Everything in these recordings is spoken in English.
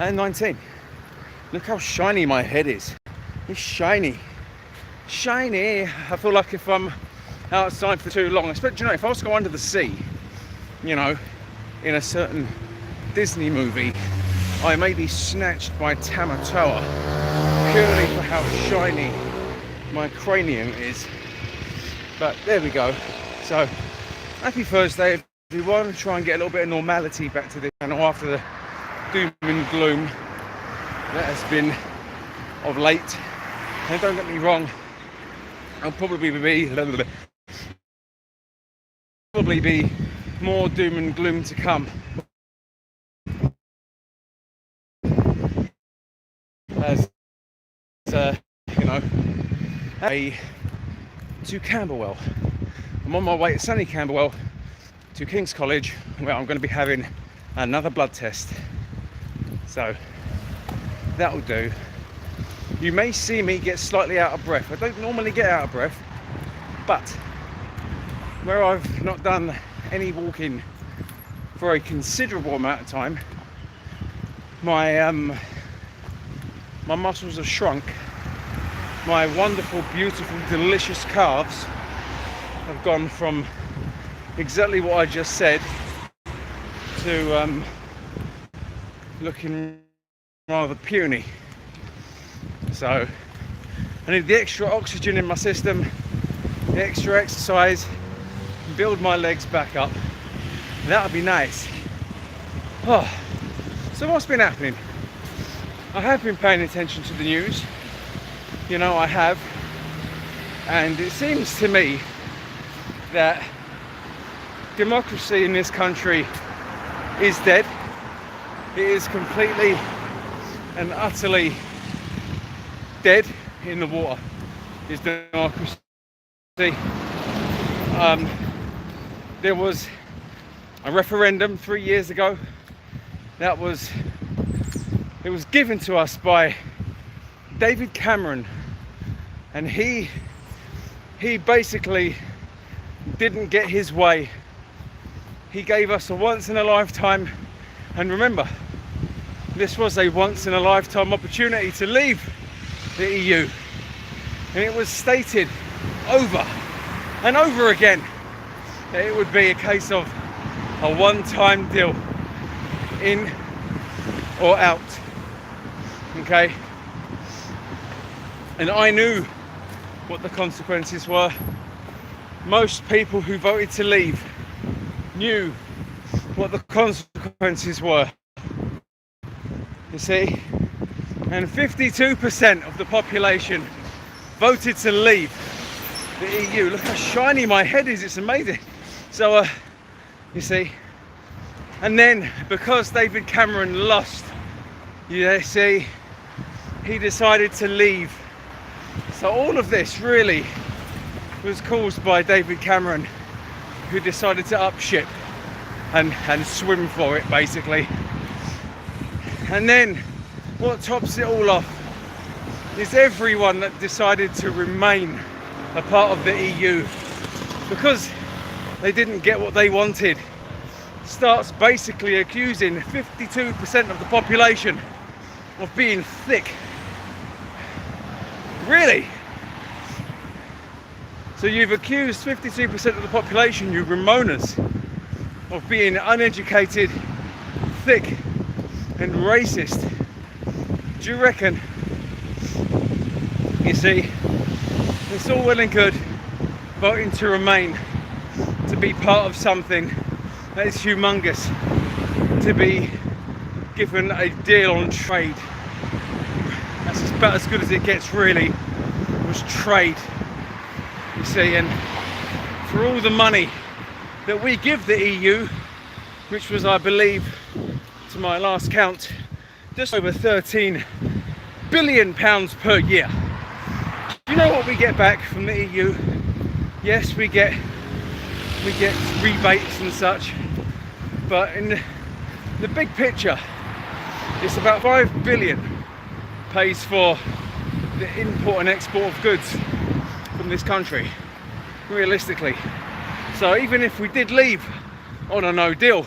and 19. Look how shiny my head is. It's shiny. Shiny. I feel like if I'm outside for too long, especially, if I was to go under the sea, in a certain Disney movie, I may be snatched by Tamatoa purely for how shiny my cranium is. But there we go. So, happy Thursday, everyone. Try and get a little bit of normality back to this channel after the doom and gloom that has been of late. And don't get me wrong, I'll probably be more doom and gloom to come. As to Camberwell. I'm on my way to sunny Camberwell to King's College, where I'm going to be having another blood test. So that'll do. You may see me get slightly out of breath. I don't normally get out of breath, but where I've not done any walking for a considerable amount of time, my muscles have shrunk. My wonderful, beautiful, delicious calves have gone from exactly what I just said to looking rather puny. So I need the extra oxygen in my system, the extra exercise, build my legs back up. That would be nice. Oh, so what's been happening? I have been paying attention to the news. I have. And it seems to me that democracy in this country is dead. It is completely and utterly dead in the water. Is democracy. There was a referendum 3 years ago. It was given to us by David Cameron, and he basically didn't get his way. He gave us a once in a lifetime, and remember, this was a once in a lifetime opportunity to leave the EU, and it was stated over and over again that it would be a case of a one-time deal, in or out. Okay, and I knew what the consequences were. Most people who voted to leave knew what the consequences were. You see, and 52% of the population voted to leave the EU. Look how shiny my head is, it's amazing. So you see, and then because David Cameron lost, you see, he decided to leave. So all of this really was caused by David Cameron, who decided to up ship and swim for it, basically. And then what tops it all off is everyone that decided to remain a part of the EU, because they didn't get what they wanted, starts basically accusing 52% of the population of being thick. Really? So you've accused 52% of the population, you Ramonas, of being uneducated, thick and racist. Do you reckon? You see, it's all well and good voting to remain, to be part of something that is humongous, to be given a deal on trade. That's about as good as it gets, really, was trade. You see, and for all the money that we give the EU, which was, I believe, to my last count, just over £13 billion per year. Do you know what we get back from the EU? Yes, we get rebates and such, but in the big picture, it's about 5 billion pays for the import and export of goods from this country, realistically. So even if we did leave on a no deal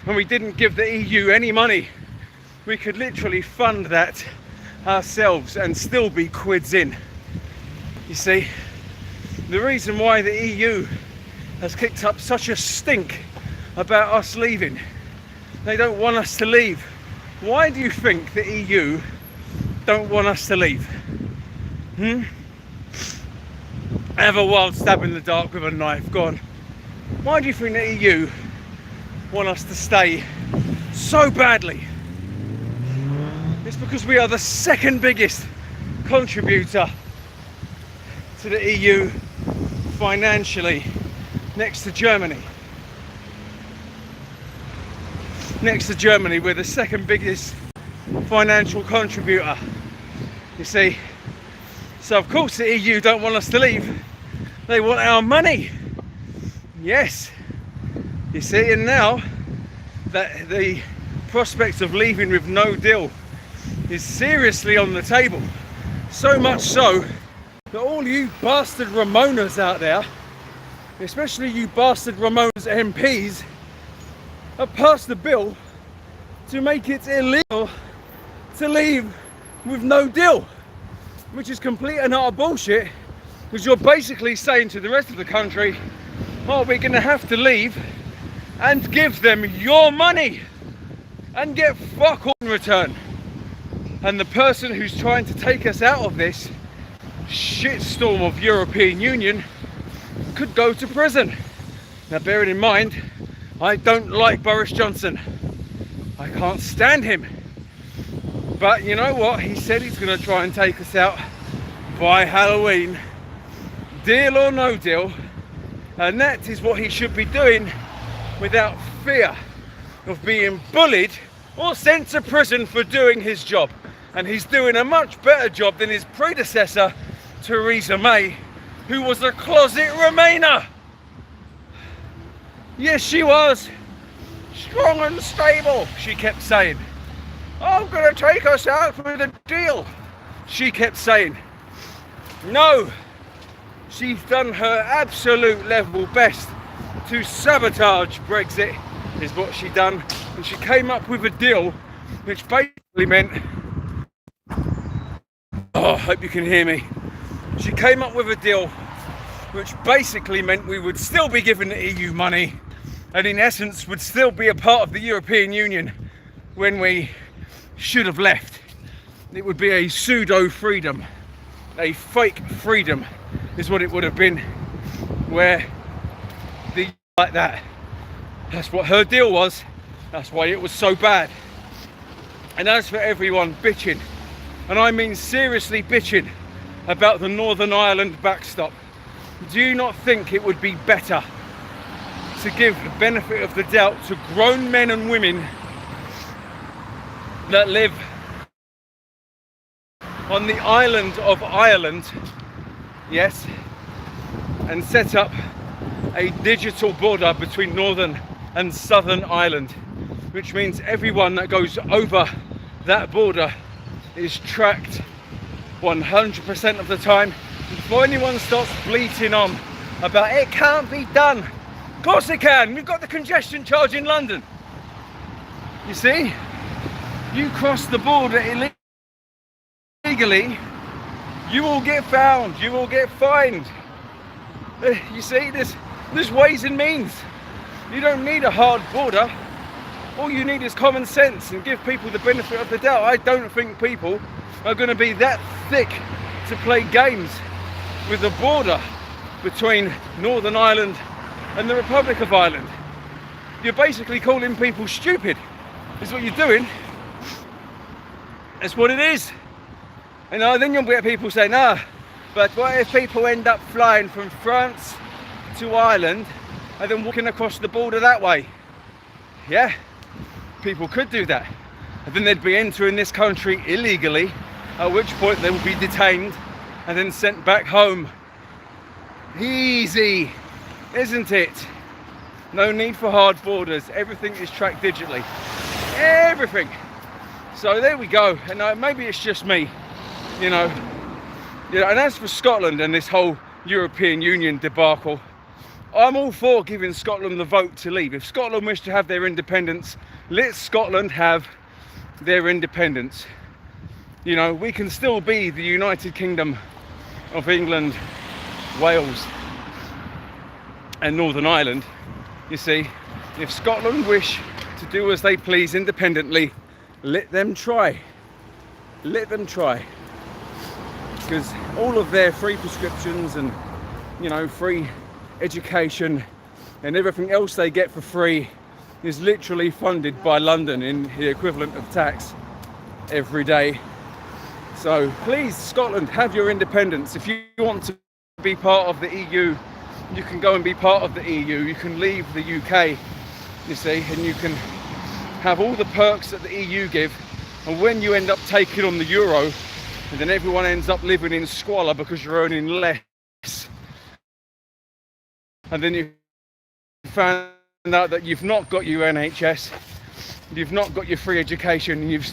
and we didn't give the EU any money we could literally fund that ourselves and still be quids in. You see, the reason why the EU has kicked up such a stink about us leaving, they don't want us to leave. Why do you think the EU don't want us to leave? Have a wild stab in the dark with a knife, go on. Why do you think the EU want us to stay so badly? It's because we are the second biggest contributor to the EU financially, next to Germany. Next to Germany, we're the second biggest financial contributor. You see, so of course the EU don't want us to leave. They want our money. Yes. You see, and now that the prospect of leaving with no deal is seriously on the table, so much so that all you bastard Ramonas out there, especially you bastard Ramonas MPs, have passed a bill to make it illegal to leave with no deal, which is complete and utter bullshit, because you're basically saying to the rest of the country, oh, we're going to have to leave and give them your money and get fuck all in return. And the person who's trying to take us out of this shitstorm of European Union could go to prison. Now, bearing in mind, I don't like Boris Johnson. I can't stand him. But you know what? He said he's going to try and take us out by Halloween. Deal or no deal. And that is what he should be doing without fear of being bullied or sent to prison for doing his job. And he's doing a much better job than his predecessor, Theresa May, who was a closet Remainer. Yes, she was. Strong and stable, she kept saying. I'm going to take us out with a deal, she kept saying. No, she's done her absolute level best to sabotage Brexit, is what she done. And she came up with a deal which basically meant, oh, I hope you can hear me. She came up with a deal which basically meant we would still be giving the EU money, and in essence would still be a part of the European Union when we should have left. It would be a pseudo freedom, a fake freedom is what it would have been, where the like that. That's what her deal was. That's why it was so bad. And as for everyone bitching, and I mean seriously bitching about the Northern Ireland backstop, do you not think it would be better to give the benefit of the doubt to grown men and women that live on the island of Ireland, yes, and set up a digital border between Northern and Southern Ireland, which means everyone that goes over that border is tracked 100% of the time. Before anyone starts bleating on about it can't be done, of course it can. We've got the congestion charge in London. You see, you cross the border illegally, you will get found, you will get fined. You see, there's ways and means. You don't need a hard border. All you need is common sense and give people the benefit of the doubt. I don't think people are going to be that thick to play games with the border between Northern Ireland and the Republic of Ireland. You're basically calling people stupid, is what you're doing. That's what it is. And then you'll get people saying, but what if people end up flying from France to Ireland and then walking across the border that way? Yeah, people could do that. And then they'd be entering this country illegally, at which point they would be detained and then sent back home. Easy, isn't it? No need for hard borders. Everything is tracked digitally. Everything. So there we go. And maybe it's just me, you know. And as for Scotland and this whole European Union debacle, I'm all for giving Scotland the vote to leave. If Scotland wish to have their independence, let Scotland have their independence. You know, we can still be the United Kingdom of England, Wales and Northern Ireland. You see, if Scotland wish to do as they please independently, let them try. Let them try. Because all of their free prescriptions and, you know, free education and everything else they get for free is literally funded by London in the equivalent of tax every day. So please, Scotland, have your independence. If you want to be part of the EU, you can go and be part of the EU. You can leave the UK, you see, and you can have all the perks that the EU give. And when you end up taking on the euro, and then everyone ends up living in squalor because you're earning less, and then you found out that you've not got your NHS, you've not got your free education,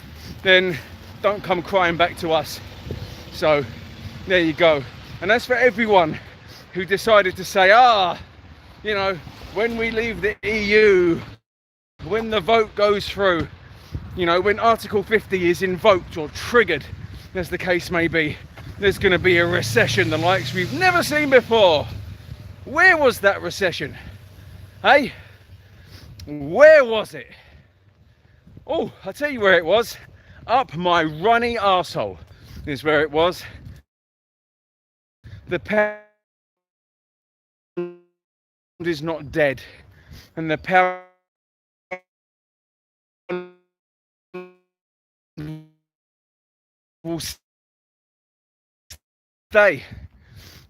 then don't come crying back to us. So there you go. And that's for everyone who decided to say, you know, when we leave the EU, when the vote goes through, you know, when Article 50 is invoked or triggered, as the case may be, there's going to be a recession the likes we've never seen before. Where was that recession? Hey? Where was it? Oh, I'll tell you where it was. Up my runny arsehole is where it was. The pound is not dead, and the pound will stay,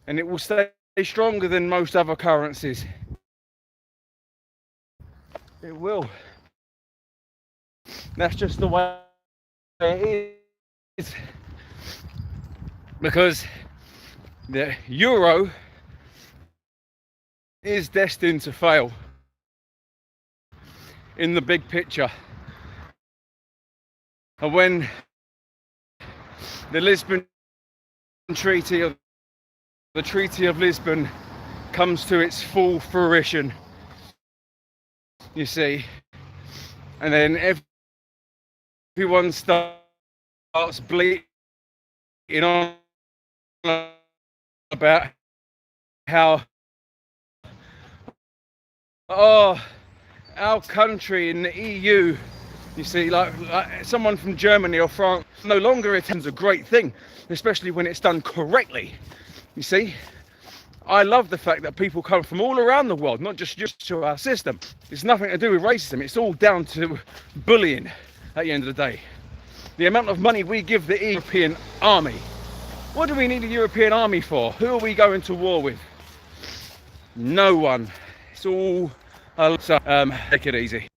and it will stay stronger than most other currencies. It will. That's just the way it is, because the euro is destined to fail in the big picture. And when the Lisbon Treaty, of the Treaty of Lisbon, comes to its full fruition, you see, and then everyone starts bleating on about how, our country in the EU, you see, like someone from Germany or France no longer attends a great thing, especially when it's done correctly. You see, I love the fact that people come from all around the world, not just to our system. It's nothing to do with racism. It's all down to bullying at the end of the day. The amount of money we give the European army. What do we need a European army for? Who are we going to war with? No one. It's all... so, take it easy.